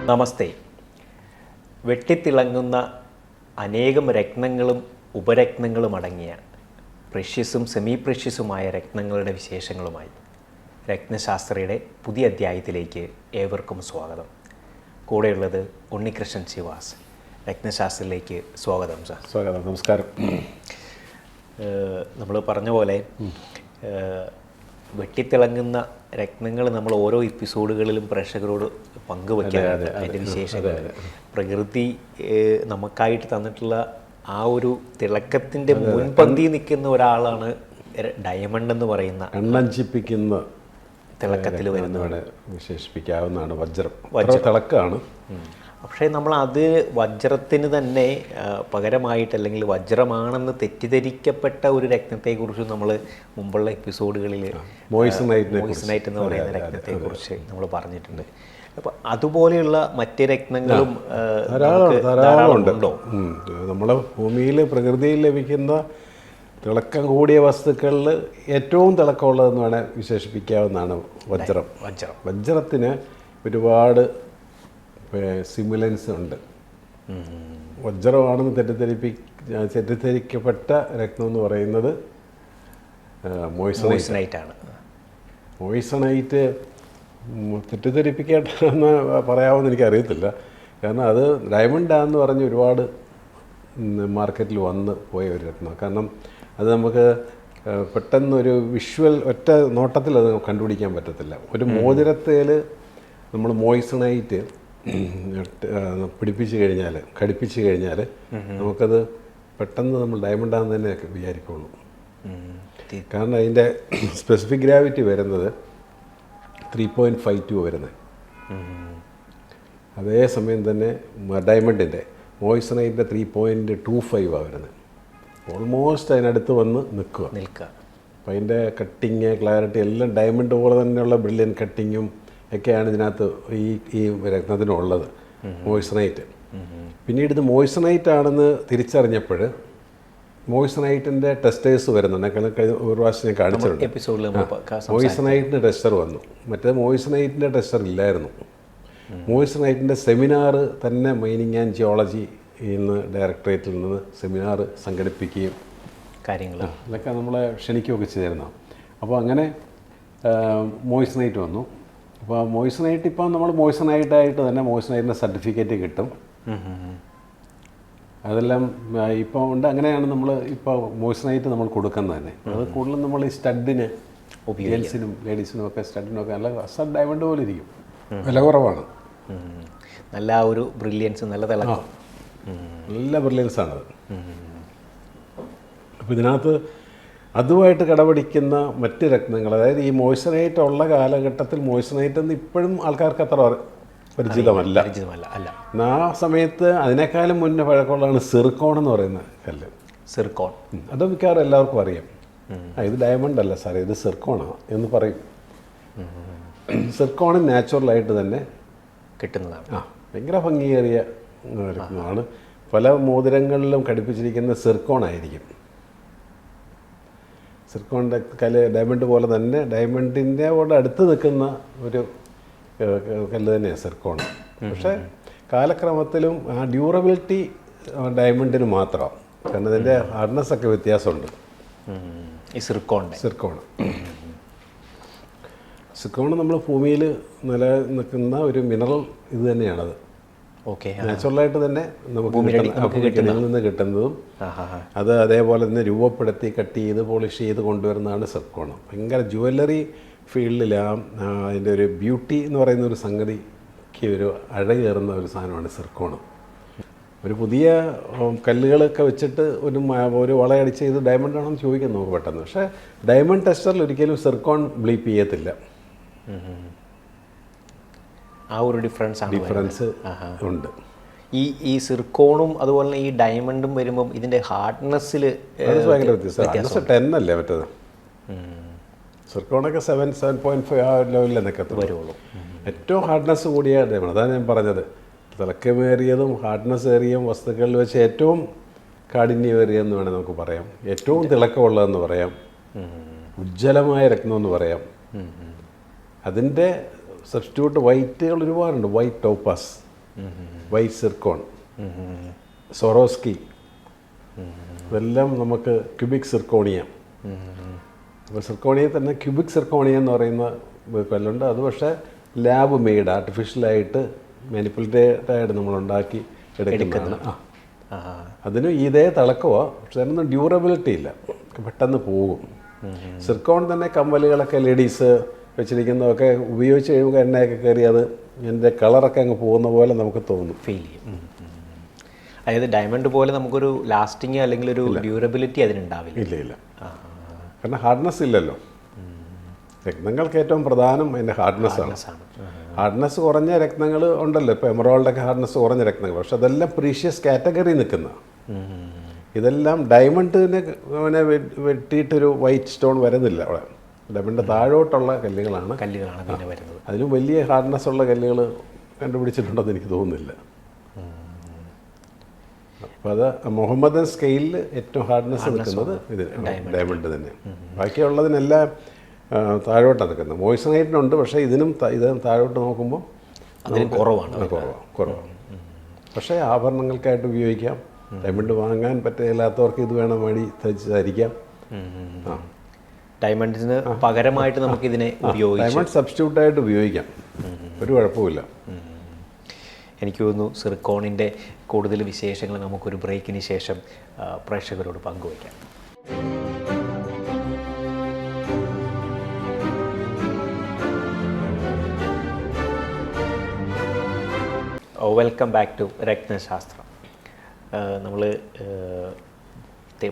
നമസ്തേ. വെട്ടിത്തിളങ്ങുന്ന അനേകം രത്നങ്ങളും ഉപരത്നങ്ങളും അടങ്ങിയ പ്രഷ്യസും സെമി പ്രഷ്യസുമായ രത്നങ്ങളുടെ വിശേഷങ്ങളുമായി രത്നശാസ്ത്രയുടെ പുതിയ അധ്യായത്തിലേക്ക് ഏവർക്കും സ്വാഗതം. കൂടെയുള്ളത് ഉണ്ണികൃഷ്ണൻ ശിവാസ്. രത്നശാസ്ത്രയിലേക്ക് സ്വാഗതം സാർ. സ്വാഗതം. നമസ്കാരം. നമ്മൾ പറഞ്ഞ പോലെ വെട്ടിത്തിളങ്ങുന്ന രത്നങ്ങൾ നമ്മൾ ഓരോ എപ്പിസോഡുകളിലും പ്രേക്ഷകരോട് പങ്കുവയ്ക്കാറുണ്ട്. അതിൻ്റെ വിശേഷങ്ങൾ പ്രകൃതി നമുക്കായിട്ട് തന്നിട്ടുള്ള ആ ഒരു തിളക്കത്തിൻ്റെ മുൻപന്തി നിൽക്കുന്ന ഒരാളാണ് ഡയമണ്ട് എന്ന് പറയുന്ന കണ്ണഞ്ചിപ്പിക്കുന്ന തിളക്കത്തിൽ വരുന്നതാണ്, വിശേഷിപ്പിക്കാവുന്നതാണ്. വജ്രം തിളക്കാണ്. പക്ഷേ നമ്മൾ അത് വജ്രത്തിന് തന്നെ പകരമായിട്ട് അല്ലെങ്കിൽ വജ്രമാണെന്ന് തെറ്റിദ്ധരിക്കപ്പെട്ട ഒരു രത്നത്തെക്കുറിച്ച് നമ്മൾ മുമ്പുള്ള എപ്പിസോഡുകളിൽ മോയിസനൈറ്റ് എന്ന് പറയുന്ന രത്നത്തെക്കുറിച്ച് നമ്മൾ പറഞ്ഞിട്ടുണ്ട്. അപ്പം അതുപോലെയുള്ള മറ്റ് രത്നങ്ങളും ധാരാളമുണ്ടോ? നമ്മളെ ഭൂമിയിൽ പ്രകൃതിയിൽ ലഭിക്കുന്ന തിളക്കം കൂടിയ വസ്തുക്കളിൽ ഏറ്റവും തിളക്കമുള്ളതെന്ന് വേണേൽ വിശേഷിപ്പിക്കാവുന്നതാണ് വജ്രം. വജ്രത്തിന് ഒരുപാട് സിമിലൻസ് ഉണ്ട്. വജ്രമാണെന്ന് തെറ്റിദ്ധരിക്കപ്പെട്ട രത്നം എന്ന് പറയുന്നത് മോയിസനൈറ്റാണ്. മോയിസനൈറ്റ് തെറ്റിദ്ധരിപ്പിക്കേണ്ടെന്ന് പറയാമെന്ന് എനിക്കറിയത്തില്ല. കാരണം അത് ഡയമണ്ടാന്ന് പറഞ്ഞ് ഒരുപാട് മാർക്കറ്റിൽ വന്ന് പോയ ഒരു രത്നം. കാരണം അത് നമുക്ക് പെട്ടെന്നൊരു വിഷ്വൽ ഒറ്റ നോട്ടത്തിൽ അത് കണ്ടുപിടിക്കാൻ പറ്റത്തില്ല. ഒരു മോതിരത്തേൽ നമ്മൾ മോയിസനൈറ്റ് ഘടിപ്പിച്ച് കഴിഞ്ഞാൽ നമുക്കത് പെട്ടെന്ന് നമ്മൾ ഡയമണ്ടാന്ന് തന്നെ വിചാരിക്കുള്ളൂ. കാരണം അതിൻ്റെ സ്പെസിഫിക് ഗ്രാവിറ്റി വരുന്നത് 3.52 വരുന്നത്. അതേസമയം തന്നെ ഡയമണ്ടിൻ്റെ മോയിസനൈറ്റിൻ്റെ 3.25 വരുന്നത്. ഓൾമോസ്റ്റ് അതിനടുത്ത് വന്ന് നിൽക്കുക. അപ്പം അതിൻ്റെ കട്ടിങ്, ക്ലാരിറ്റി എല്ലാം ഡയമണ്ട് പോലെ തന്നെയുള്ള ബ്രില്യൻ കട്ടിങ്ങും ഒക്കെയാണ് ഇതിനകത്ത് ഈ രത്നത്തിനുള്ളത്. മോയിസനൈറ്റ് പിന്നീട് ഇത് മോയിസനൈറ്റ് ആണെന്ന് തിരിച്ചറിഞ്ഞപ്പോൾ മോയിസനൈറ്റിൻ്റെ ടെസ്റ്റേഴ്സ് വരുന്നുണ്ട്. ഒരു പ്രാവശ്യം ഞാൻ കാണിച്ചിട്ടുണ്ട്. മോയിസനൈറ്റിൻ്റെ ടെസ്റ്റർ വന്നു. മറ്റേ മോയിസനൈറ്റിൻ്റെ ടെസ്റ്റർ ഇല്ലായിരുന്നു. മോയിസനൈറ്റിൻ്റെ സെമിനാർ തന്നെ മൈനിങ് ആൻഡ് ജിയോളജി ഇന്ന് ഡയറക്ടറേറ്റിൽ നിന്ന് സെമിനാർ സംഘടിപ്പിക്കുകയും കാര്യങ്ങൾ അതൊക്കെ നമ്മളെ ക്ഷണിക്കുകയൊക്കെ ചെയ്തിരുന്നു. അപ്പോൾ അങ്ങനെ മോയിസനൈറ്റ് വന്നു. അപ്പോൾ മോയിസനൈറ്റ് ഇപ്പം നമ്മൾ മോയിസനൈറ്റായിട്ട് തന്നെ മോയിസനൈറ്റിൻ്റെ സർട്ടിഫിക്കറ്റ് കിട്ടും. അതെല്ലാം ഇപ്പോൾ ഉണ്ട്. അങ്ങനെയാണ് നമ്മൾ ഇപ്പോൾ മോയിസനൈറ്റ് നമ്മൾ കൊടുക്കുന്നത് തന്നെ. അത് കൂടുതലും നമ്മൾ ഈ സ്റ്റഡിന് ഗേൾസിനും ലേഡീസിനും ഒക്കെ സ്റ്റഡിനൊക്കെ നല്ല ഡയമണ്ട് പോലെ ഇരിക്കും. വില കുറവാണ്. നല്ല ഒരു ബ്രില്യൻസ്, നല്ല തിളക്കം, നല്ല ബ്രില്യൻസാണത്. അപ്പോൾ ഇതിനകത്ത് അതുമായിട്ട് കടപിടിക്കുന്ന മറ്റ് രത്നങ്ങൾ, അതായത് ഈ മോയിസനൈറ്റ് ഉള്ള കാലഘട്ടത്തിൽ മോയിസനൈറ്റ് എന്ന് ഇപ്പോഴും ആൾക്കാർക്ക് അത്ര പരിചിതമല്ല. ആ സമയത്ത് അതിനേക്കാളും മുന്നേ പഴക്കമുള്ളതാണ് സിർക്കോൺ എന്ന് പറയുന്ന കല്ല്. സിർക്കോൺ അത് മിക്കവാറും എല്ലാവർക്കും അറിയാം. ഇത് ഡയമണ്ട് അല്ല സാറേ, ഇത് സിർക്കോണാണ് എന്ന് പറയും. സിർക്കോൺ നാച്ചുറലായിട്ട് തന്നെ കിട്ടുന്നതാണ്. ഭയങ്കര ഭംഗിയേറിയ രത്നമാണ്. പല മോതിരങ്ങളിലും ഘടിപ്പിച്ചിരിക്കുന്ന സിർക്കോൺ ആയിരിക്കും. സിർക്കോണിൻ്റെ കല്ല് ഡയമണ്ട് പോലെ തന്നെ ഡയമണ്ടിൻ്റെ കൂടെ അടുത്ത് നിൽക്കുന്ന ഒരു കല്ല് തന്നെയാണ് സിർക്കോൺ. പക്ഷേ കാലക്രമത്തിലും ആ ഡ്യൂറബിലിറ്റി ഡയമണ്ടിന് മാത്രമാണ്. കാരണം ഇതിൻ്റെ ഹാർഡ്നെസ് ഒക്കെ വ്യത്യാസമുണ്ട്. ഈ സിർക്കോൺ നമ്മൾ ഭൂമിയിൽ നിലനിൽക്കുന്ന ഒരു മിനറൽ ഇത് തന്നെയാണത്. നാച്ചുറലായിട്ട് തന്നെ നമുക്ക് ഭൂമിക്കടിയിൽ നിന്ന് കിട്ടുന്നതും അത് അതേപോലെ തന്നെ രൂപപ്പെടുത്തി കട്ട് ചെയ്ത് പോളിഷ് ചെയ്ത് കൊണ്ടുവരുന്നതാണ് സിർക്കോൺ. ഭയങ്കര ജുവല്ലറി ഫീൽഡിലാണ് അതിൻ്റെ ഒരു ബ്യൂട്ടി എന്ന് പറയുന്ന ഒരു സംഗതിക്ക് ഒരു അഴകേറുന്ന ഒരു സാധനമാണ് സിർക്കോൺ. ഒരു പുതിയ കല്ലുകളൊക്കെ വെച്ചിട്ട് ഒരു വളയടിച്ച് ഇത് ഡയമണ്ട് ആണെന്ന് ചോദിക്കാം നമുക്ക് പെട്ടെന്ന്. പക്ഷേ ഡയമണ്ട് ടെസ്റ്ററിൽ ഒരിക്കലും സിർക്കോൺ ബ്ലീപ്പ് ചെയ്യത്തില്ല. ആ ഒരു ഡിഫറൻസ് ഉണ്ട്. ഈ സിർക്കോണും അതുപോലെ ഈ ഡയമണ്ടും വരുമ്പം ഇതിൻ്റെ ഹാർഡ്നെസ്സിൽ ഭയങ്കര വ്യത്യാസം. 10 അല്ലേ മറ്റേത്. സിർക്കോണൊക്കെ 7.5 ആ ലെവലിൽ നിൽക്കത്തുള്ളൂ വരുള്ളൂ. ഏറ്റവും ഹാർഡ്നെസ് കൂടിയ ഡയമണ്ട്, അതാണ് ഞാൻ പറഞ്ഞത്. തിളക്കമേറിയതും ഹാർഡ്നെസ് ഏറിയ വസ്തുക്കളിൽ വെച്ച് ഏറ്റവും കാഠിന്യമേറിയെന്ന് വേണേൽ നമുക്ക് പറയാം. ഏറ്റവും തിളക്കമുള്ളതെന്ന് പറയാം. ഉജ്ജ്വലമായ രത്നമെന്ന് പറയാം. അതിൻ്റെ സബ്സ്റ്റിറ്റ്യൂട്ട് വൈറ്റുകൾ ഒരുപാടുണ്ട്. വൈറ്റ് ടോപ്പാസ് വൈറ്റ് സിർക്കോൺ, സൊറോസ്കി, ഇതെല്ലാം നമുക്ക് ക്യൂബിക് സിർക്കോണിയ. അപ്പോൾ സിർക്കോണിയ തന്നെ ക്യൂബിക് സിർക്കോണിയ എന്ന് പറയുന്ന കല്ലുണ്ട്. അത് പക്ഷേ ലാബ് മെയ്ഡ് ആർട്ടിഫിഷ്യലായിട്ട് മാനിപ്പുലേറ്റഡ് നമ്മളുണ്ടാക്കി എടുക്കുന്നതാണ്. അതിന് ഇതേ തിളക്കമാണ്, പക്ഷെ അതിനൊന്നും ഡ്യൂറബിലിറ്റി ഇല്ല, പെട്ടെന്ന് പോകും. സിർക്കോൺ തന്നെ കമ്മലുകളൊക്കെ ലേഡീസ് വെച്ചിരിക്കുന്നതൊക്കെ ഉപയോഗിച്ച് കഴിയുമ്പോൾ എണ്ണയൊക്കെ കയറി അത് എൻ്റെ കളറൊക്കെ അങ്ങ് പോകുന്ന പോലെ നമുക്ക് തോന്നും, ഫീൽ ചെയ്യും. അതായത് ഡയമണ്ട് പോലെ നമുക്കൊരു ലാസ്റ്റിങ് അല്ലെങ്കിൽ ഒരു ഡ്യൂറബിലിറ്റി അതിനുണ്ടാവില്ല. ഇല്ല, കാരണം ഹാർഡ്നെസ് ഇല്ലല്ലോ. രത്നങ്ങൾക്ക് ഏറ്റവും പ്രധാനം അതിൻ്റെ ഹാർഡ്നെസ്സാണ്. ഹാർഡ്നെസ് കുറഞ്ഞ രത്നങ്ങൾ ഉണ്ടല്ലോ, ഇപ്പോൾ എമറോൾഡൊക്കെ ഹാർഡ്നെസ് കുറഞ്ഞ രത്നങ്ങൾ, പക്ഷെ അതെല്ലാം പ്രീഷ്യസ് കാറ്റഗറി നിൽക്കുന്ന. ഇതെല്ലാം ഡയമണ്ടിനെ വെട്ടിയിട്ടൊരു വൈറ്റ് സ്റ്റോൺ വരുന്നില്ല അവിടെ. ഡയമണ്ട് താഴോട്ടുള്ള കല്ലുകളാണ് പിന്നെ വരുന്നത്. അതിന് വലിയ ഹാർഡ്നെസ് ഉള്ള കല്ലുകൾ കണ്ടുപിടിച്ചിട്ടുണ്ടെന്ന് എനിക്ക് തോന്നുന്നില്ല. അപ്പോൾ അത് മുഹമ്മദൻ സ്കെയിലിൽ ഏറ്റവും ഹാർഡ്നെസ് നിൽക്കുന്നത് ഇത് ഡയമണ്ട് തന്നെ. ബാക്കിയുള്ളതിനെല്ലാം താഴോട്ടാണ് നിൽക്കുന്നത്. മോയ്സണൈറ്റിനുണ്ട്, പക്ഷേ ഇത് താഴോട്ട് നോക്കുമ്പോൾ കുറവാണ്. പക്ഷേ ആഭരണങ്ങൾക്കായിട്ട് ഉപയോഗിക്കാം. ഡയമണ്ട് വാങ്ങാൻ പറ്റില്ലാത്തവർക്ക് ഇത് വേണം വേണ്ടി ധരിക്കാം. ഡയമണ്ടിന് പകരമായിട്ട് നമുക്ക് ഇതിനെ ഉപയോഗിക്കാം, ഡയമണ്ട് സബ്സ്റ്റിറ്റ്യൂട്ടായിട്ട് ഉപയോഗിക്കാം, ഒരു കുഴപ്പമില്ല. എനിക്ക് തോന്നുന്നു സിർക്കോണിൻ്റെ കൂടുതൽ വിശേഷങ്ങൾ നമുക്കൊരു ബ്രേക്കിന് ശേഷം പ്രേക്ഷകരോട് പങ്കുവയ്ക്കാം. Welcome back to Ratnashastram. നമ്മൾ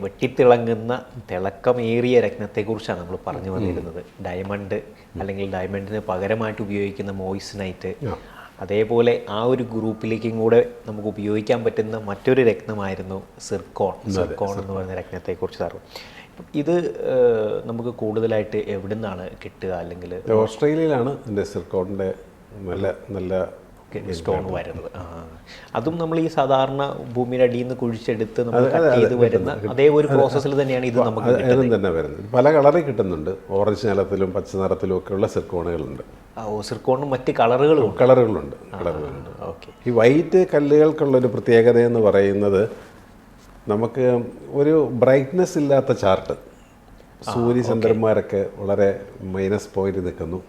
വെട്ടിത്തിളങ്ങുന്ന തിളക്കമേറിയ രത്നത്തെക്കുറിച്ചാണ് നമ്മൾ പറഞ്ഞു വന്നിരുന്നത്. ഡയമണ്ട് അല്ലെങ്കിൽ ഡയമണ്ടിന് പകരമായിട്ട് ഉപയോഗിക്കുന്ന മോയ്സണൈറ്റ്, അതേപോലെ ആ ഒരു ഗ്രൂപ്പിലേക്കും കൂടെ നമുക്ക് ഉപയോഗിക്കാൻ പറ്റുന്ന മറ്റൊരു രത്നമായിരുന്നു സിർക്കോൺ എന്ന് പറയുന്ന രത്നത്തെക്കുറിച്ച് അറിവ്. ഇത് നമുക്ക് കൂടുതലായിട്ട് എവിടെ നിന്നാണ് കിട്ടുക? അല്ലെങ്കിൽ ഓസ്ട്രേലിയയിലാണ് ഇതിൻ്റെ സിർക്കോണിൻ്റെ നല്ല സ്റ്റോൺ വരുന്നത്. അതും നമ്മൾ ഈ സാധാരണ ഭൂമിയുടെ അടിയിൽ നിന്ന് കുഴിച്ചെടുത്ത് നമ്മൾ കട്ട് ചെയ്ത് വരുന്ന അതേ ഒരു പ്രോസസ്സിൽ തന്നെയാണ് ഇത് നമുക്ക് തന്നെ വരുന്നത്. പല കളറിൽ കിട്ടുന്നുണ്ട്. ഓറഞ്ച് നിറത്തിലും പച്ച നിറത്തിലും ഒക്കെ ഉള്ള സിർക്കോണുകളുണ്ട്. സിർക്കോണും മറ്റ് കളറുകളുണ്ട്. ഓക്കെ. ഈ വൈറ്റ് കല്ലുകൾക്കുള്ളൊരു പ്രത്യേകത എന്ന് പറയുന്നത് നമുക്ക് ഒരു ബ്രൈറ്റ്നെസ് ഇല്ലാത്ത ചാർട്ട്. സൂര്യചന്ദ്രന്മാരൊക്കെ വളരെ മൈനസ് പോയിന്റ് നിൽക്കുന്നു.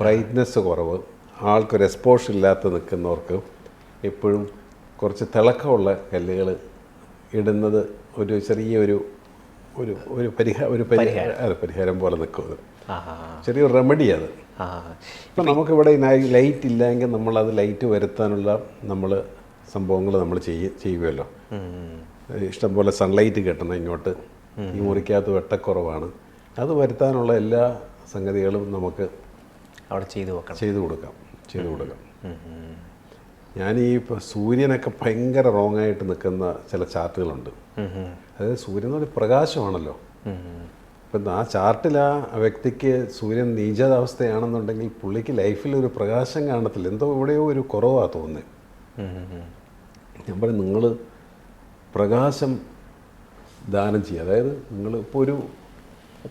ബ്രൈറ്റ്നെസ് കുറവ്, ആൾക്കൊരു എക്സ്പോഷർ ഇല്ലാത്ത നിൽക്കുന്നവർക്ക് എപ്പോഴും കുറച്ച് തിളക്കമുള്ള കല്ലുകൾ ഇടുന്നത് ഒരു ചെറിയൊരു ഒരു പരിഹാരം പോലെ നിൽക്കുന്നത്. ചെറിയൊരു റെമഡി അത്. ഇപ്പം നമുക്കിവിടെ ലൈറ്റ് ഇല്ലെങ്കിൽ നമ്മളത് ലൈറ്റ് വരുത്താനുള്ള സംഭവങ്ങൾ നമ്മൾ ചെയ്യുമല്ലോ. ഇഷ്ടംപോലെ സൺലൈറ്റ് കിട്ടണം ഇങ്ങോട്ട്. ഈ മുറിക്കകത്ത് വെട്ടക്കുറവാണ്. അത് വരുത്താനുള്ള എല്ലാ സംഗതികളും നമുക്ക് അവിടെ ചെയ്തു കൊടുക്കാം. ഞാൻ ഈ ഇപ്പോൾ സൂര്യനൊക്കെ ഭയങ്കര റോങ് ആയിട്ട് നിൽക്കുന്ന ചില ചാർട്ടുകളുണ്ട്. അതായത് സൂര്യൻ എന്ന് പറഞ്ഞാൽ പ്രകാശമാണല്ലോ. ഇപ്പം ആ ചാർട്ടിൽ ആ വ്യക്തിക്ക് സൂര്യൻ നീചാവസ്ഥയാണെന്നുണ്ടെങ്കിൽ പുള്ളിക്ക് ലൈഫിൽ ഒരു പ്രകാശം കാണത്തില്ല. എന്തോ ഇവിടെയോ ഒരു കുറവാണ് തോന്നുന്നത്. ഞാൻ പറയും, നിങ്ങൾ പ്രകാശം ദാനം ചെയ്യുക. അതായത് നിങ്ങളിപ്പോൾ ഒരു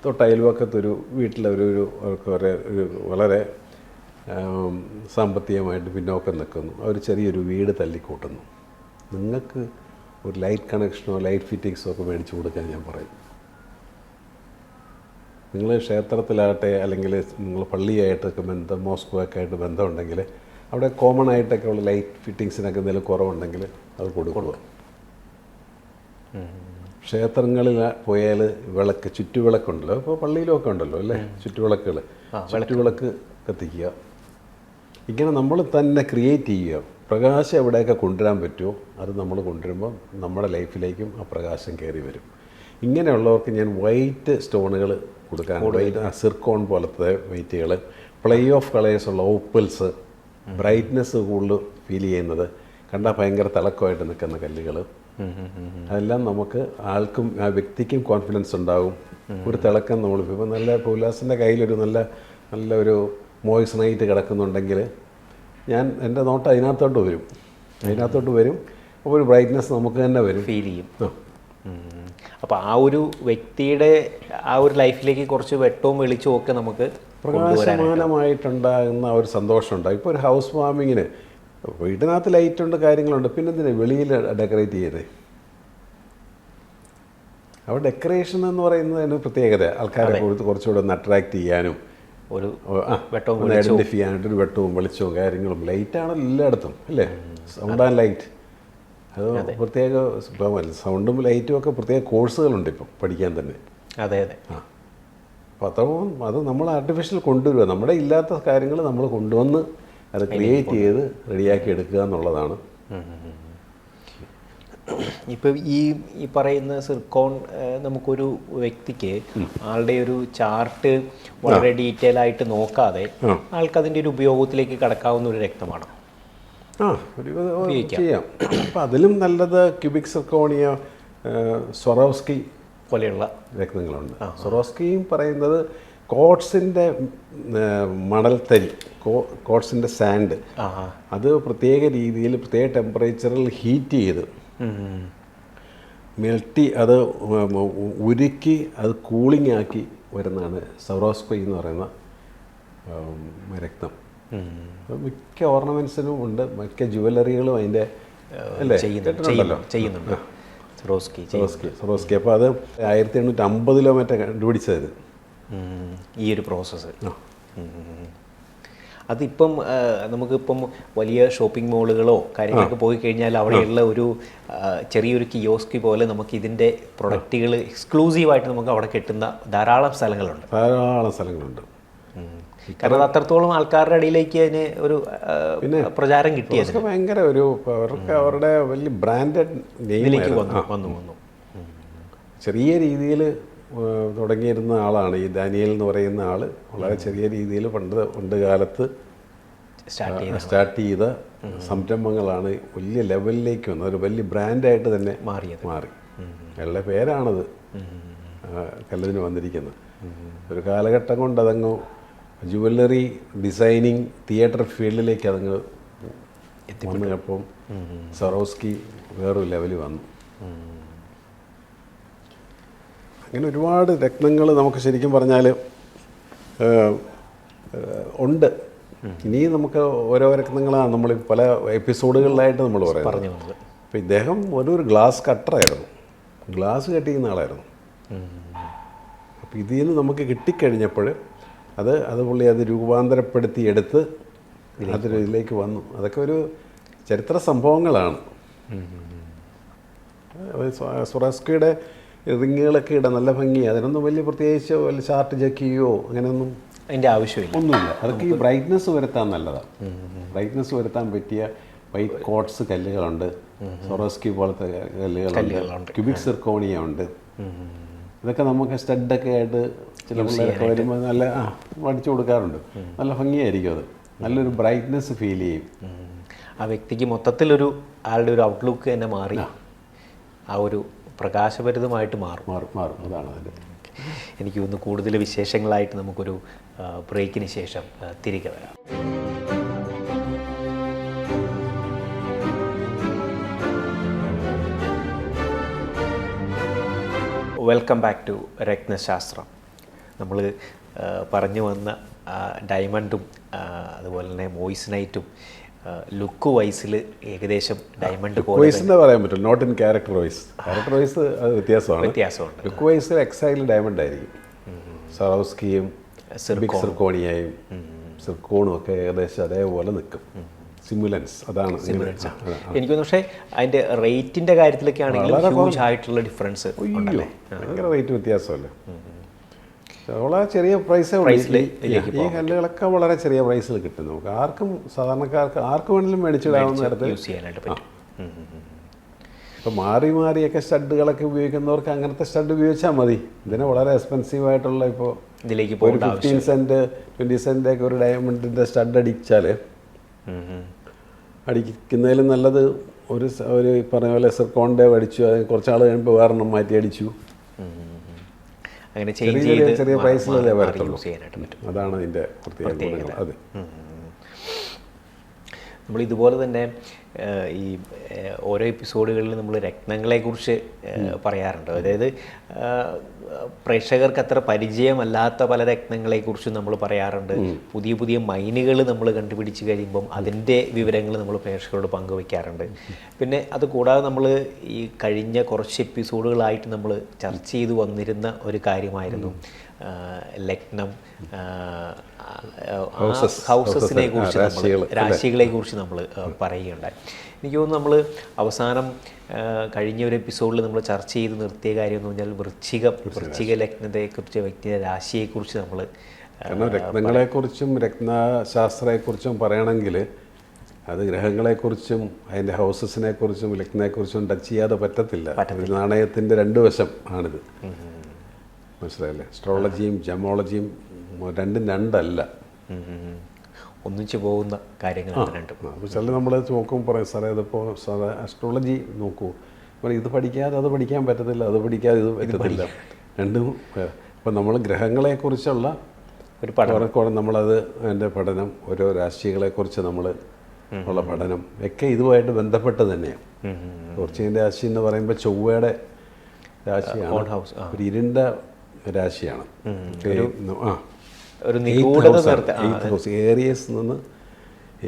തൊട്ടയൽവക്കത്തൊരു വീട്ടിലൊരു വളരെ സാമ്പത്തികമായിട്ട് പിന്നോക്കം നിൽക്കുന്നു. അവർ ചെറിയൊരു വീട് തല്ലിക്കൂട്ടുന്നു. നിങ്ങൾക്ക് ഒരു ലൈറ്റ് കണക്ഷനോ ലൈറ്റ് ഫിറ്റിങ്സോ ഒക്കെ മേടിച്ചു കൊടുക്കാൻ ഞാൻ പറയും. നിങ്ങൾ ക്ഷേത്രത്തിലാകട്ടെ അല്ലെങ്കിൽ നിങ്ങൾ പള്ളിയായിട്ടൊക്കെ മോസ്കോ ഒക്കെ ആയിട്ട് ബന്ധമുണ്ടെങ്കിൽ അവിടെ കോമൺ ആയിട്ടൊക്കെ ഉള്ള ലൈറ്റ് ഫിറ്റിങ്സിനൊക്കെ എന്തെങ്കിലും കുറവുണ്ടെങ്കിൽ അത് കൊടുക്കുക. ക്ഷേത്രങ്ങളിൽ പോയാൽ ചുറ്റുവിളക്കുണ്ടല്ലോ. ഇപ്പോൾ പള്ളിയിലൊക്കെ ഉണ്ടല്ലോ അല്ലേ, ചുറ്റുവിളക്ക് കത്തിക്കുക. ഇങ്ങനെ നമ്മൾ തന്നെ ക്രിയേറ്റ് ചെയ്യുക. പ്രകാശം എവിടെയൊക്കെ കൊണ്ടുവരാൻ പറ്റുമോ അത് നമ്മൾ കൊണ്ടുവരുമ്പോൾ നമ്മുടെ ലൈഫിലേക്കും ആ പ്രകാശം കയറി വരും. ഇങ്ങനെയുള്ളവർക്ക് ഞാൻ വൈറ്റ് സ്റ്റോണുകൾ കൊടുക്കാൻ, വൈറ്റ് സിർക്കോൺ പോലത്തെ വൈറ്റുകൾ, പ്ലേ ഓഫ് കളേഴ്സുള്ള ഓപ്പിൾസ്, ബ്രൈറ്റ്നെസ് കൂടുതൽ ഫീൽ ചെയ്യുന്നത്, കണ്ടാൽ ഭയങ്കര തിളക്കമായിട്ട് നിൽക്കുന്ന കല്ലുകൾ, അതെല്ലാം നമുക്ക് ആൾക്കും ആ വ്യക്തിക്കും കോൺഫിഡൻസ് ഉണ്ടാകും. ഒരു തിളക്കം നമ്മൾ ഇപ്പോൾ നല്ല ഉല്ലാസിൻ്റെ കയ്യിലൊരു നല്ലൊരു മോയ്സണൈറ്റ് കിടക്കുന്നുണ്ടെങ്കിൽ എൻ്റെ നോട്ടം അതിനകത്തോട്ട് വരും. അപ്പോൾ ഒരു ബ്രൈറ്റ്നെസ് നമുക്ക് തന്നെ വരും, ഫീൽ ചെയ്യും. അപ്പോൾ ആ ഒരു വ്യക്തിയുടെ ആ ഒരു ലൈഫിലേക്ക് കുറച്ച് വെട്ടവും വെളിച്ചവും ഒക്കെ നമുക്ക് പ്രകാശമാനമായിട്ടുണ്ടാകുന്ന ഒരു സന്തോഷമുണ്ടാകും. ഇപ്പോൾ ഒരു ഹൗസ് വാമിങ്ങിന് വീട്ടിനകത്ത് ലൈറ്റുണ്ട്, കാര്യങ്ങളുണ്ട്, പിന്നെ എന്തിനാ വെളിയിൽ ഡെക്കറേറ്റ് ചെയ്തേ? അവിടെ ഡെക്കറേഷൻ എന്ന് പറയുന്നതിന് പ്രത്യേകത ആൾക്കാരെ കുറച്ചുകൂടെ ഒന്ന് അട്രാക്ട് ചെയ്യാനും ഒരു ഒന്ന് ഐഡൻറ്റിഫൈ ചെയ്യാനായിട്ട് ഒരു വെട്ടവും വെളിച്ചവും കാര്യങ്ങളും ലൈറ്റാണല്ലോ എല്ലായിടത്തും അല്ലേ? സൗണ്ട് ആൻഡ് ലൈറ്റ് അത് പ്രത്യേക സൗണ്ടും ലൈറ്റും ഒക്കെ പ്രത്യേക കോഴ്സുകളുണ്ട് ഇപ്പം പഠിക്കാൻ തന്നെ. അതെ അതെ. അപ്പോൾ അത്രയും അത് നമ്മൾ ആർട്ടിഫിഷ്യൽ കൊണ്ടുവരിക, നമ്മുടെ ഇല്ലാത്ത കാര്യങ്ങൾ നമ്മൾ കൊണ്ടുവന്ന് അത് ക്രിയേറ്റ് ചെയ്ത് റെഡിയാക്കി എടുക്കുക എന്നുള്ളതാണ്. ഇപ്പം ഈ പറയുന്ന സിർക്കോൺ നമുക്കൊരു വ്യക്തിക്ക് ആളുടെ ഒരു ചാർട്ട് വളരെ ഡീറ്റെയിൽ ആയിട്ട് നോക്കാതെ ആൾക്കതിൻ്റെ ഒരു ഉപയോഗത്തിലേക്ക് കടക്കാവുന്ന ഒരു രക്തമാണ്. ചെയ്യാം. അപ്പം അതിലും നല്ലത് ക്യൂബിക് സിർക്കോണിയ, സ്വറോസ്കി പോലെയുള്ള രത്നങ്ങളുണ്ട്. സ്വറോസ്കിയും പറയുന്നത് കോട്സിൻ്റെ മണൽത്തരി, കോട്സിൻ്റെ സാൻഡ്, അത് പ്രത്യേക രീതിയിൽ പ്രത്യേക ടെമ്പറേച്ചറിൽ ഹീറ്റ് ചെയ്ത് മെൽട്ടി അത് ഉരുക്കി അത് കൂളിംഗ് ആക്കി വരുന്നതാണ് സ്വറോസ്കി എന്ന് പറയുന്ന രത്നം. മിക്ക ഓർണമെൻറ്റ്സിനും ഉണ്ട്, മിക്ക ജുവലറികളും അതിൻ്റെ അല്ലേ ചെയ്യുന്നുണ്ട് സ്വറോസ്കി. അപ്പോൾ അത് 1850 മറ്റേ കണ്ടുപിടിച്ചത് ഈ ഒരു പ്രോസസ്സ്. അതിപ്പം നമുക്കിപ്പം വലിയ ഷോപ്പിംഗ് മാളുകളോ കാര്യങ്ങളൊക്കെ പോയി കഴിഞ്ഞാൽ അവിടെയുള്ള ഒരു ചെറിയൊരു കിയോസ്കി പോലെ നമുക്ക് ഇതിൻ്റെ പ്രൊഡക്റ്റുകൾ എക്സ്ക്ലൂസീവായിട്ട് നമുക്ക് അവിടെ കിട്ടുന്ന ധാരാളം സ്ഥലങ്ങളുണ്ട്. കാരണം അത്രത്തോളം ആൾക്കാരുടെ ഇടയിലേക്ക് അതിന് ഒരു പ്രചാരം കിട്ടിയത് ഭയങ്കര ഒരു അവർക്ക് അവരുടെ വലിയ ബ്രാൻഡഡ് നെയിമിലേക്ക് വന്നു. ചെറിയ രീതിയിൽ തുടങ്ങിയിരുന്ന ആളാണ് ഈ ഡാനിയൽ എന്ന് പറയുന്ന ആൾ. വളരെ ചെറിയ രീതിയിൽ പണ്ട് കാലത്ത് സ്റ്റാർട്ട് ചെയ്ത സംരംഭങ്ങളാണ് വലിയ ലെവലിലേക്ക് വന്നത്, ഒരു വലിയ ബ്രാൻഡായിട്ട് തന്നെ മാറി. അയാളുടെ പേരാണത് കല്ലതിന് വന്നിരിക്കുന്നത്. ഒരു കാലഘട്ടം കൊണ്ട് അതങ്ങ് ജുവല്ലറി ഡിസൈനിങ് തിയേറ്റർ ഫീൽഡിലേക്ക് അതങ്ങ് വന്നപ്പം സ്വറോസ്കി വേറൊരു ലെവലിൽ വന്നു. അങ്ങനെ ഒരുപാട് രത്നങ്ങൾ നമുക്ക് ശരിക്കും പറഞ്ഞാൽ ഉണ്ട്. ഇനിയും നമുക്ക് ഓരോ രത്നങ്ങളാണ് നമ്മൾ പല എപ്പിസോഡുകളിലായിട്ട് നമ്മൾ പറയുന്നത്. അപ്പോൾ ഇദ്ദേഹം ഒരു ഗ്ലാസ് കട്ടറായിരുന്നു, ഗ്ലാസ് കട്ട് ചെയ്യുന്ന ആളായിരുന്നു. അപ്പോൾ ഇതിൽ നിന്ന് നമുക്ക് കിട്ടിക്കഴിഞ്ഞപ്പോൾ അത് പുള്ളി അത് രൂപാന്തരപ്പെടുത്തി എടുത്ത് അതിലേക്ക് വന്നു. അതൊക്കെ ഒരു ചരിത്ര സംഭവങ്ങളാണ്. സ്വറോസ്കിയുടെ റിങ്ങുകളൊക്കെ ഇടാൻ നല്ല ഭംഗി, അതിനൊന്നും വലിയ പ്രത്യേകിച്ച് വല്ല ചാർട്ട് ജക്കിയോ അങ്ങനെയൊന്നും അതിൻ്റെ ആവശ്യമില്ല, ഒന്നുമില്ല. അതൊക്കെ ഈ ബ്രൈറ്റ്നസ് വരുത്താൻ നല്ലതാണ്. ബ്രൈറ്റ്നസ് വരുത്താൻ പറ്റിയ വൈറ്റ് കോട്സ് കല്ലുകളുണ്ട്, സ്വറോസ്കി പോലത്തെ കല്ലുകളുണ്ട്, ക്യൂബിക് സിർക്കോണിയ ഉണ്ട്. ഇതൊക്കെ നമുക്ക് സ്റ്റഡൊക്കെ ആയിട്ട് ചില പിള്ളേരൊക്കെ വരുമ്പോൾ നല്ല പഠിച്ചു കൊടുക്കാറുണ്ട്. നല്ല ഭംഗിയായിരിക്കും, അത് നല്ലൊരു ബ്രൈറ്റ്നസ് ഫീൽ ചെയ്യും. ആ വ്യക്തിക്ക് മൊത്തത്തിലൊരു ആളുടെ ഒരു ഔട്ട്ലുക്ക് തന്നെ മാറി, ആ ഒരു പ്രകാശഭരിതമായിട്ട് മാറും. അതാണ് അതിൻ്റെ. എനിക്ക് തോന്നുന്നു കൂടുതൽ വിശേഷങ്ങളായിട്ട് നമുക്കൊരു ബ്രേക്കിന് ശേഷം തിരികെ വരാം. Welcome back to Ratnashastram. നമ്മൾ പറഞ്ഞു വന്ന ഡയമണ്ടും അതുപോലെ തന്നെ മോയിസ്നൈറ്റും ലുക്ക് വൈസിൽ ഏകദേശം ഡയമണ്ട് പോലെ പറയാൻ പറ്റും, not in character wise. Character wise അത് വ്യത്യാസമുണ്ട്. ലുക്ക് വൈസ് എക്സൈൽ ഡയമണ്ട് ആയിരിക്കും. സ്വറോസ്കിയും സിർക്കോണിയയും സിർക്കോണും ഒക്കെ ഏകദേശം അതേപോലെ നിൽക്കും. സിമുലൻസ് അതാണ് എനിക്ക് തോന്നുന്നു. പക്ഷേ അതിൻ്റെ റേറ്റിൻ്റെ കാര്യത്തിലൊക്കെ ആണെങ്കിൽ ഹ്യൂജ് ആയിട്ടുള്ള ഡിഫറൻസ് ഉണ്ടല്ലേ, ഭയങ്കര റേറ്റ് വ്യത്യാസമല്ലേ. വളരെ ചെറിയ പ്രൈസേ ഈ കല്ലുകളൊക്കെ വളരെ ചെറിയ പ്രൈസിൽ കിട്ടും. നമുക്ക് ആർക്കും സാധാരണക്കാർക്ക് ആർക്ക് വേണമെങ്കിലും മേടിച്ചിടാവുന്ന തരത്തിൽ. ഇപ്പോൾ മാറിയൊക്കെ സ്റ്റഡുകളൊക്കെ ഉപയോഗിക്കുന്നവർക്ക് അങ്ങനത്തെ സ്റ്റഡ് ഉപയോഗിച്ചാൽ മതി. ഇതിന് വളരെ എക്സ്പെൻസീവ് ആയിട്ടുള്ള ഇപ്പോൾ ഇതിലേക്ക് ഒരു 15 സെൻറ്റ് 20 സെൻറ്റൊക്കെ ഒരു ഡയമണ്ടിൻ്റെ സ്റ്റഡ് അടിച്ചാൽ അടിക്കുന്നതിലും നല്ലത് ഒരു പറഞ്ഞ പോലെ സിർക്കോണിൻ്റെ അടിച്ചു, അത് കുറച്ചാൾ കഴിയുമ്പോൾ വേറെണ്ണം മാറ്റി അടിച്ചു. അങ്ങനെ ചെറിയ പ്രൈസിലല്ലേ വരത്തുള്ളൂ. അതാണ് അതിൻ്റെ പ്രത്യേകത. അത് നമ്മൾ ഇതുപോലെ തന്നെ ഈ ഓരോ എപ്പിസോഡുകളിൽ നമ്മൾ രത്നങ്ങളെക്കുറിച്ച് പറയാറുണ്ട്. അതായത് പ്രേക്ഷകർക്ക് അത്ര പരിചയമല്ലാത്ത പല രത്നങ്ങളെക്കുറിച്ചും നമ്മൾ പറയാറുണ്ട്. പുതിയ പുതിയ മൈനുകൾ നമ്മൾ കണ്ടുപിടിച്ച് കഴിയുമ്പം അതിൻ്റെ വിവരങ്ങൾ നമ്മൾ പ്രേക്ഷകരോട് പങ്കുവയ്ക്കാറുണ്ട്. പിന്നെ അത് കൂടാതെ നമ്മൾ ഈ കഴിഞ്ഞ കുറച്ച് എപ്പിസോഡുകളായിട്ട് നമ്മൾ ചർച്ച ചെയ്തു വന്നിരുന്ന ഒരു കാര്യമായിരുന്നു ലഗ്നം, ഹൗസസിനെ കുറിച്ച് നമ്മൾ രാശികളെ കുറിച്ച് നമ്മൾ പറയുകയുണ്ടായി. എനിക്ക് തോന്നുന്നു നമ്മൾ അവസാനം കഴിഞ്ഞ ഒരു എപ്പിസോഡിൽ നമ്മൾ ചർച്ച ചെയ്ത് നിർത്തിയ കാര്യം എന്ന് പറഞ്ഞാൽ വൃശ്ചിക ലഗ്നത്തെക്കുറിച്ച്, വ്യക്തിയുടെ രാശിയെക്കുറിച്ച് നമ്മൾ, കാരണം രത്നങ്ങളെക്കുറിച്ചും രത്നശാസ്ത്രത്തെക്കുറിച്ചും പറയണമെങ്കിൽ അത് ഗ്രഹങ്ങളെക്കുറിച്ചും അതിൻ്റെ ഹൗസസിനെക്കുറിച്ചും ലഗ്നത്തെക്കുറിച്ചും ടച്ച് ചെയ്യാതെ പറ്റത്തില്ല. ഒരു നാണയത്തിൻ്റെ രണ്ട് വശം ആണിത്, മനസ്സിലായില്ലേ? അസ്ട്രോളജിയും ജമോളജിയും രണ്ടും രണ്ടല്ല, ഒന്നിച്ചു പോകുന്ന കാര്യങ്ങളാണ് രണ്ടും. അപ്പോൾ ചില നമ്മൾ നോക്കുമ്പോൾ പറയും സാറേ അതിപ്പോൾ സാറേ അസ്ട്രോളജി നോക്കൂ, അപ്പോൾ ഇത് പഠിക്കാതെ അത് പഠിക്കാൻ പറ്റത്തില്ല, അത് പഠിക്കാതെ ഇത് പറ്റത്തില്ല, രണ്ടും. അപ്പോൾ നമ്മൾ ഗ്രഹങ്ങളെക്കുറിച്ചുള്ള ഒരു പഠനം, നമ്മളത് അതിൻ്റെ പഠനം, ഓരോ രാശികളെക്കുറിച്ച് നമ്മൾ ഉള്ള പഠനം ഒക്കെ ഇതുമായിട്ട് ബന്ധപ്പെട്ട് തന്നെയാണ്. വൃശ്ചികൻ്റെ രാശി എന്ന് പറയുമ്പോൾ ചൊവ്വയുടെ രാശിയാണ്, ഒരു ഇരുണ്ട രാശിയാണ്. ഏരിയസ് നിന്ന്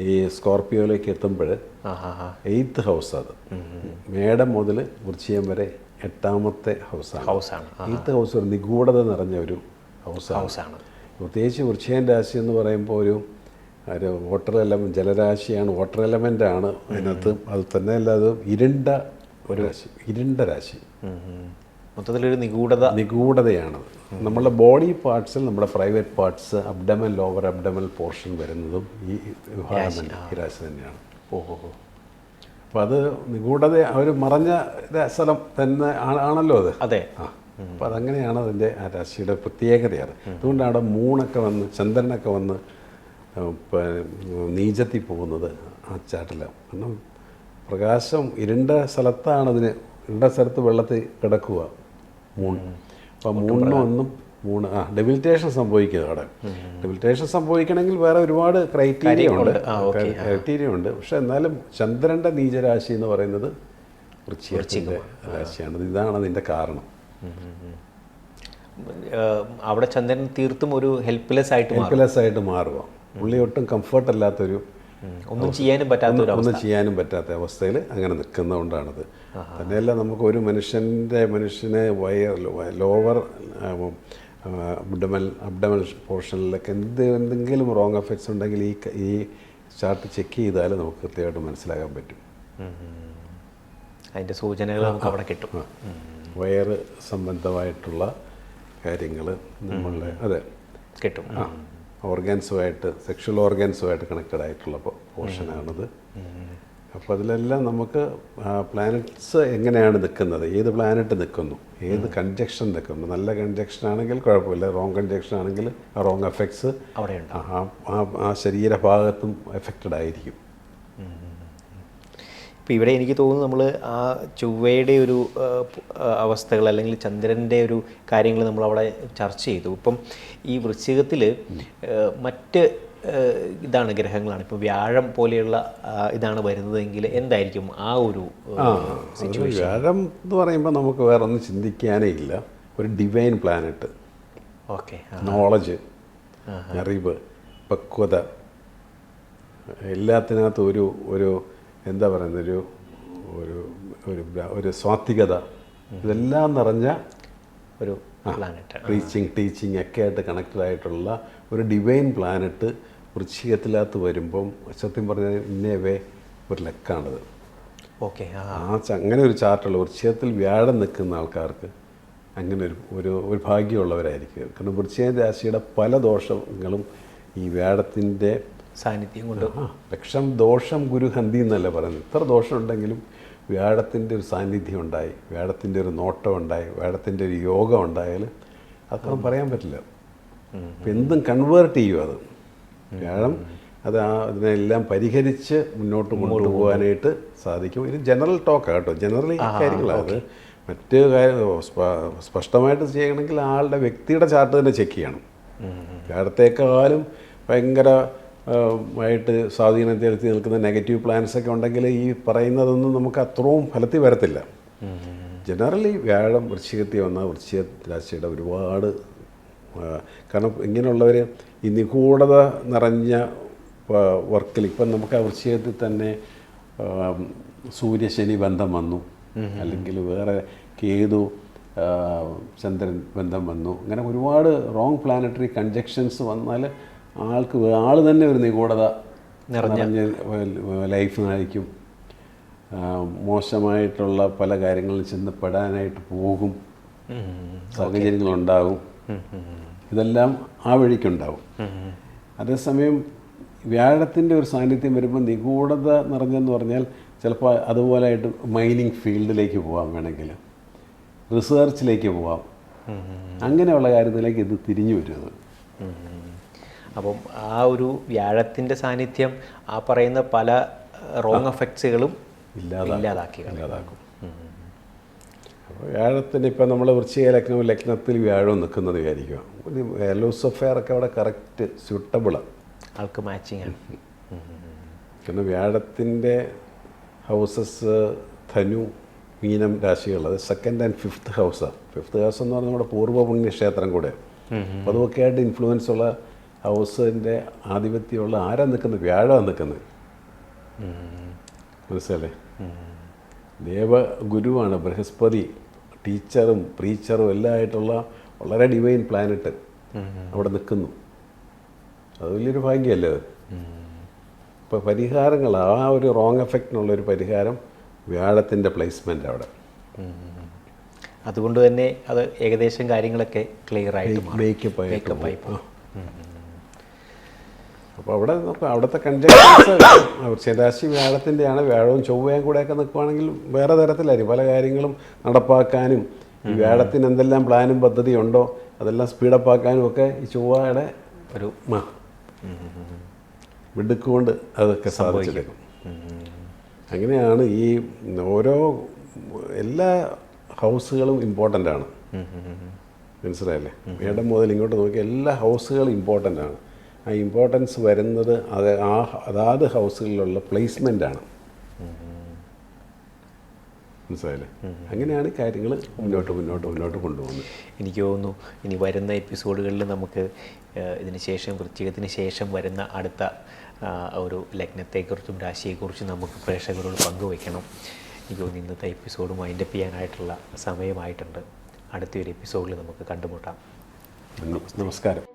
ഈ സ്കോർപ്പിയോയിലേക്ക് എത്തുമ്പോൾ 8th ഹൗസ്, അത് മേടം മുതൽ വൃശ്ചികം വരെ 8ാമത്തെ ഹൗസാണ്. 8th ഹൗസ് ഒരു നിഗൂഢത നിറഞ്ഞ ഒരു ഹൗസാണ്. പ്രത്യേകിച്ച് വൃശ്ചികൻ രാശി എന്ന് പറയുമ്പോൾ ഒരു വാട്ടർ എലമെൻറ്റ്, ജലരാശിയാണ്, വാട്ടർ എലമെൻ്റാണ് അതിനകത്ത്. അത് തന്നെയല്ല, അത് ഇരുണ്ട രാശി, മൊത്തത്തിലൊരു നിഗൂഢതയാണ്. നമ്മളുടെ ബോഡി പാർട്സിൽ നമ്മുടെ private parts, abdomen, lower abdominal portion വരുന്നതും ഈ വിഭാഗം ഈ രാശി തന്നെയാണ്. അപ്പോൾ അത് നിഗൂഢത, അവർ മറഞ്ഞ സ്ഥലം തന്നെ ആണല്ലോ അത്. അതെ. അപ്പോൾ അതങ്ങനെയാണ് അതിൻ്റെ ആ രാശിയുടെ പ്രത്യേകതയാണ്. അതുകൊണ്ടാണ് അവിടെ മൂണൊക്കെ വന്ന്, ചന്ദ്രനൊക്കെ വന്ന് നീചത്തിൽ പോകുന്നത് ആ ചാട്ടിലാണ്. കാരണം പ്രകാശം ഇരുണ്ട സ്ഥലത്താണതിന്, ഇരുണ്ട സ്ഥലത്ത് വെള്ളത്തിൽ കിടക്കുക മൂൺ. അപ്പോൾ മൂണിനൊന്നും ഡെബിലിറ്റേഷൻ സംഭവിക്കുക. അവിടെ ഡെബിലിറ്റേഷൻ സംഭവിക്കണമെങ്കിൽ വേറെ ഒരുപാട് ക്രൈറ്റീരിയ ഉണ്ട്. പക്ഷെ എന്നാലും ചന്ദ്രൻ്റെ നീചരാശി എന്ന് പറയുന്നത് വൃശ്ചികത്തിൻ്റെ രാശിയാണ്. ഇതാണ് അതിൻ്റെ കാരണം. അവിടെ ചന്ദ്രൻ തീർത്തും ഒരു ഹെൽപ്ലെസ് ആയിട്ട് മാറുക. പുള്ളി ഒട്ടും കംഫർട്ട് അല്ലാത്തൊരു, ഒന്നും ചെയ്യാനും പറ്റാത്ത അവസ്ഥയിൽ അങ്ങനെ നിൽക്കുന്നതുകൊണ്ടാണത്. തന്നെയല്ല, നമുക്ക് ഒരു മനുഷ്യനെ ലോവർ അബ്ഡമൽ പോർഷനിലൊക്കെ എന്തെങ്കിലും റോങ് എഫക്ട്സ് ഉണ്ടെങ്കിൽ ഈ ചാർട്ട് ചെക്ക് ചെയ്താൽ നമുക്ക് കൃത്യമായിട്ട് മനസ്സിലാക്കാൻ പറ്റും. അതിൻ്റെ സൂചനകൾ നമുക്ക് അവിടെ കിട്ടും. വയറ് സംബന്ധമായിട്ടുള്ള കാര്യങ്ങൾ നമ്മളുടെ അതെ കിട്ടും. ഓർഗാൻസുമായിട്ട്, സെക്ഷൽ ഓർഗാൻസുമായിട്ട് കണക്റ്റഡ് ആയിട്ടുള്ള പോർഷനാണത്. അപ്പോൾ അതിലെല്ലാം നമുക്ക് പ്ലാനറ്റ്സ് എങ്ങനെയാണ് നിൽക്കുന്നത്, ഏത് പ്ലാനറ്റ് നിൽക്കുന്നു, ഏത് കൺജക്ഷൻ നിൽക്കുന്നു. നല്ല കൺജക്ഷൻ ആണെങ്കിൽ കുഴപ്പമില്ല, റോങ് കൺജക്ഷൻ ആണെങ്കിൽ ആ റോങ് എഫക്ട്സ് ആ ശരീരഭാഗത്തും എഫക്റ്റഡ് ആയിരിക്കും. ഇപ്പോൾ ഇവിടെ എനിക്ക് തോന്നുന്നു നമ്മൾ ആ ചൊവ്വയുടെ ഒരു അവസ്ഥകൾ അല്ലെങ്കിൽ ചന്ദ്രൻ്റെ ഒരു കാര്യങ്ങൾ നമ്മളവിടെ ചർച്ച ചെയ്തു. ഇപ്പം ഈ വൃശ്ചികത്തിൽ മറ്റ് ഇതാണ് ഗ്രഹങ്ങളാണ്, ഇപ്പോൾ വ്യാഴം പോലെയുള്ള ഇതാണ് വരുന്നതെങ്കിൽ എന്തായിരിക്കും ആ ഒരു സിറ്റുവേഷൻ? വ്യാഴം എന്ന് പറയുമ്പോൾ നമുക്ക് വേറെ ഒന്നും ചിന്തിക്കാനേ ഇല്ല. ഒരു ഡിവൈൻ പ്ലാനറ്റ്, നോളജ്, അറിവ്, പക്വത, എല്ലാത്തിനകത്തും ഒരു എന്താ പറയുന്നത്, ഒരു സ്വാത്വികത, ഇതെല്ലാം നിറഞ്ഞ ഒരു പ്രീച്ചിങ്, ടീച്ചിങ് ഒക്കെ ആയിട്ട് കണക്റ്റഡ് ആയിട്ടുള്ള ഒരു ഡിവൈൻ പ്ലാനറ്റ് വൃശ്ചികത്തിനകത്ത് വരുമ്പം സത്യം പറഞ്ഞാൽ ഇന്നേവേ ഒരു ലക്കാണിത്. അങ്ങനെ ഒരു ചാർട്ടുള്ള വൃശ്ചികത്തിൽ വ്യാഴം നിൽക്കുന്ന ആൾക്കാർക്ക് അങ്ങനെ ഒരു ഭാഗ്യമുള്ളവരായിരിക്കും. കാരണം വൃശ്ചിക രാശിയുടെ പല ദോഷങ്ങളും ഈ വ്യാഴത്തിൻ്റെ സാന്നിധ്യം കൊണ്ട്, ലക്ഷം ദോഷം ഗുരു ഹന്തി എന്നല്ല പറയുന്നത്. ഇത്ര ദോഷം ഉണ്ടെങ്കിലും വ്യാഴത്തിൻ്റെ ഒരു സാന്നിധ്യം ഉണ്ടായി, വ്യാഴത്തിൻ്റെ ഒരു നോട്ടം ഉണ്ടായി, വ്യാഴത്തിൻ്റെ ഒരു യോഗം ഉണ്ടായാൽ അതൊന്നും പറയാൻ പറ്റില്ല. അപ്പം എന്തും കൺവേർട്ട് ചെയ്യും അത് വ്യാഴം. അതിനെല്ലാം പരിഹരിച്ച് മുന്നോട്ട് കൊണ്ടുപോകാനായിട്ട് സാധിക്കും. ഇത് ജനറൽ ടോക്കാണ് കേട്ടോ, ജനറലി കാര്യങ്ങളാണ്. അത് മറ്റ് സ്പഷ്ടമായിട്ട് ചെയ്യണമെങ്കിൽ ആളുടെ വ്യക്തിയുടെ ചാർട്ട് തന്നെ ചെക്ക് ചെയ്യണം. വ്യാഴത്തേക്കാളും ഭയങ്കര ആയിട്ട് സ്വാധീനം ചെലുത്തി നിൽക്കുന്ന നെഗറ്റീവ് പ്ലാൻസൊക്കെ ഉണ്ടെങ്കിൽ ഈ പറയുന്നതൊന്നും നമുക്ക് അത്രയും ഫലത്തിൽ വരത്തില്ല. ജനറലി വ്യാഴം വൃശ്ചികത്തിൽ വന്നാൽ വൃശ്ചിക രാശിയുടെ ഒരുപാട് കാരണം ഇങ്ങനെയുള്ളവർ ഈ നിഗൂഢത നിറഞ്ഞ വർക്കിൽ ഇപ്പം നമുക്ക് ആ വൃശ്ചികത്തിൽ തന്നെ സൂര്യശനി ബന്ധം വന്നു, അല്ലെങ്കിൽ വേറെ കേതു ചന്ദ്രൻ ബന്ധം വന്നു, അങ്ങനെ ഒരുപാട് റോങ് പ്ലാനറ്ററി കൺജക്ഷൻസ് വന്നാൽ ആൾ തന്നെ ഒരു നിഗൂഢത നിറഞ്ഞ ലൈഫ് നയിക്കും. മോശമായിട്ടുള്ള പല കാര്യങ്ങളിൽ ചെന്ന് പെടാനായിട്ട് പോകും, സാഹചര്യങ്ങളുണ്ടാകും, ഇതെല്ലാം ആ വഴിക്കുണ്ടാവും. അതേസമയം വ്യാഴത്തിൻ്റെ ഒരു സാന്നിധ്യം വരുമ്പോൾ നിഗൂഢത നിറഞ്ഞെന്ന് പറഞ്ഞാൽ ചിലപ്പോൾ അതുപോലെയായിട്ട് മൈനിങ് ഫീൽഡിലേക്ക് പോകാം, വേണമെങ്കിൽ റിസർച്ചിലേക്ക് പോകാം, അങ്ങനെയുള്ള കാര്യത്തിലേക്ക് ഇത് തിരിഞ്ഞു വരുന്നത്. അപ്പം ആ ഒരു വ്യാഴത്തിൻ്റെ സാന്നിധ്യം ആ പറയുന്ന പല റോങ് എഫക്ട്സുകളും ഇല്ലാതാക്കും. അപ്പോൾ വ്യാഴത്തിന് ഇപ്പം നമ്മൾ വൃശ്ചിക ലഗ്നത്തിൽ വ്യാഴം നിൽക്കുന്നത് വിചാരിക്കുക, ലൂസിഫെയറൊക്കെ അവിടെ കറക്റ്റ് സ്യൂട്ടബിളാണ്, ആൾക്ക് മാച്ചിങ് ആണ്. കാരണം വ്യാഴത്തിൻ്റെ ഹൗസസ് ധനു, മീനം രാശികൾ, അത് 2nd and 5th ഹൗസാണ്. 5th house എന്ന് പറഞ്ഞാൽ നമ്മുടെ പൂർവ്വ പുണ്യക്ഷേത്രം കൂടെ. അപ്പോൾ അതൊക്കെ ആയിട്ട് ഇൻഫ്ലുവൻസ് ഉള്ള ഹൗസിൻ്റെ ആധിപത്യമുള്ള ആരാ നിൽക്കുന്നത്? വ്യാഴമാണ് നിൽക്കുന്നത്, മനസ്സിലല്ലേ? ദേവഗുരുവാണ് ബൃഹസ്പതി, ടീച്ചറും പ്രീച്ചറും എല്ലാം ആയിട്ടുള്ള വളരെ ഡിവൈൻ പ്ലാനറ്റ് അവിടെ നിൽക്കുന്നു. അത് വലിയൊരു ഭാഗ്യമല്ലേ അത്. ഇപ്പോൾ പരിഹാരങ്ങൾ, ആ ഒരു റോങ് എഫക്റ്റിനുള്ളൊരു പരിഹാരം വ്യാഴത്തിൻ്റെ പ്ലേസ്മെൻ്റ് അവിടെ. അതുകൊണ്ട് തന്നെ അത് ഏകദേശം കാര്യങ്ങളൊക്കെ ക്ലിയർ ആയിട്ട് മേക്കപ്പായി. അപ്പോൾ അവിടെ നോക്കാം, അവിടുത്തെ കൺജക്ഷൻസ് വൃശ്ചികരാശി വ്യാഴത്തിൻ്റെയാണ്. വ്യാഴവും ചൊവ്വയും കൂടെയൊക്കെ നിൽക്കുവാണെങ്കിൽ വേറെ തരത്തിലായിരിക്കും പല കാര്യങ്ങളും നടപ്പാക്കാനും. ഈ വ്യാഴത്തിന് എന്തെല്ലാം പ്ലാനും പദ്ധതി ഉണ്ടോ അതെല്ലാം സ്പീഡപ്പാക്കാനും ഒക്കെ ഈ ചൊവ്വയുടെ ഒരു മിടുക്കുകൊണ്ട് അതൊക്കെ സാധിച്ചെടുക്കും. അങ്ങനെയാണ് ഈ ഓരോ എല്ലാ ഹൗസുകളും ഇമ്പോർട്ടൻ്റ് ആണ്, മനസ്സിലായല്ലേ? മേടം മുതൽ ഇങ്ങോട്ട് നോക്കി എല്ലാ ഹൗസുകളും ഇമ്പോർട്ടൻ്റ് ആണ്. ആ ഇമ്പോർട്ടൻസ് വരുന്നത് അതാത് ഹൗസുകളിലുള്ള പ്ലേസ്മെൻ്റാണ്, മനസ്സിലായല്ലേ? അങ്ങനെയാണ് കാര്യങ്ങൾ മുന്നോട്ട് കൊണ്ടുപോകുന്നത്. എനിക്ക് തോന്നുന്നു ഇനി വരുന്ന എപ്പിസോഡുകളിൽ നമുക്ക് ഇതിന് ശേഷം വൃശ്ചികത്തിന് ശേഷം വരുന്ന അടുത്ത ഒരു ലഗ്നത്തെക്കുറിച്ചും രാശിയെക്കുറിച്ചും നമുക്ക് പ്രേക്ഷകരോട് പങ്കുവയ്ക്കണം. എനിക്ക് തോന്നുന്നു ഇന്നത്തെ എപ്പിസോഡ് വൈൻഡപ്പ് ചെയ്യാനായിട്ടുള്ള സമയമായിട്ടുണ്ട്. അടുത്തൊരു എപ്പിസോഡിൽ നമുക്ക് കണ്ടുമുട്ടാം. നമസ്കാരം.